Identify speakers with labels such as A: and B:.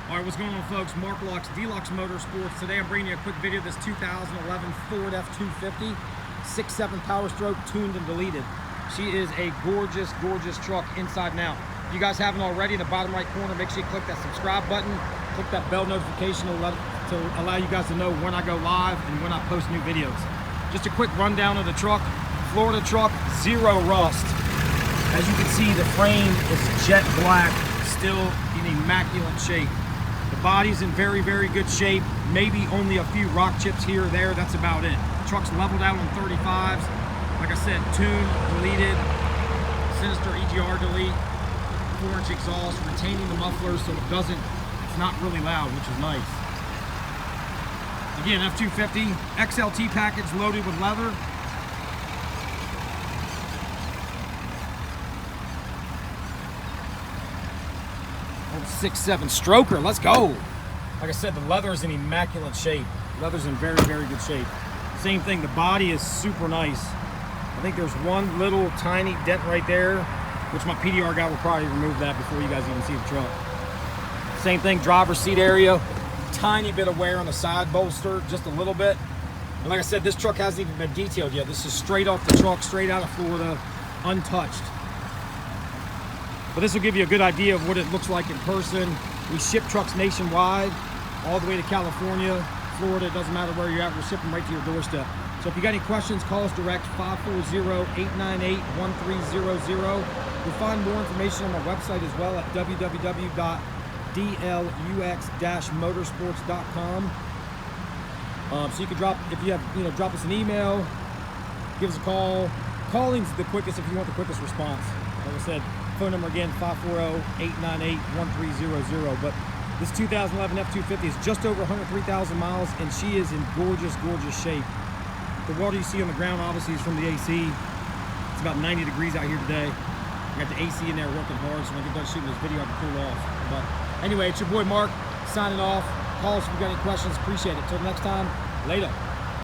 A: All right, what's going on, folks? Mark Lux, Dlux Motorsports. Today I'm bringing you a quick video of this 2011 Ford F250, 6.7 power stroke, tuned and deleted. She is a gorgeous, gorgeous truck inside and out. If you guys haven't already, in the bottom right corner, make sure you click that subscribe button, click that bell notification to allow you guys to know when I go live and when I post new videos. Just a quick rundown of the truck. Florida truck, zero rust. As you can see, the frame is jet black, still in immaculate shape. The body's in very, very good shape. Maybe only a few rock chips here or there. That's about it. The truck's leveled out on 35s. Like I said, tuned, deleted, Sinister Egr delete, 4-inch exhaust, retaining the muffler so it's not really loud, which is nice. Again, F250, XLT package loaded with leather. Old 6.7 stroker, let's go. Like I said, the leather is in immaculate shape. Leather's in very, very good shape. Same thing, the body is super nice. I think there's one little tiny dent right there, which my PDR guy will probably remove that before you guys even see the truck. Same thing, driver's seat area. Tiny bit of wear on the side bolster, just a little bit. And like I said, this truck hasn't even been detailed yet. This is straight off the truck, straight out of Florida, untouched. But this will give you a good idea of what it looks like in person. We ship trucks nationwide, all the way to California, Florida. It doesn't matter where you're at, we'll ship them right to your doorstep. So if you got any questions, call us direct, 540-898-1300. You'll find more information on my website as well at www.dlux-motorsports.com. So you can drop us an email, give us a call. Calling's the quickest if you want the quickest response. Like I said, phone number again, 540-898-1300. But this 2011 F250 is just over 103,000 miles, and she is in gorgeous, gorgeous shape. The water you see on the ground obviously is from the AC. It's about 90 degrees out here today. I got the AC in there working hard, so when I get done shooting this video, I can cool off. But anyway, it's your boy Mark signing off. Call us if you got any questions. Appreciate it. Till next time, later.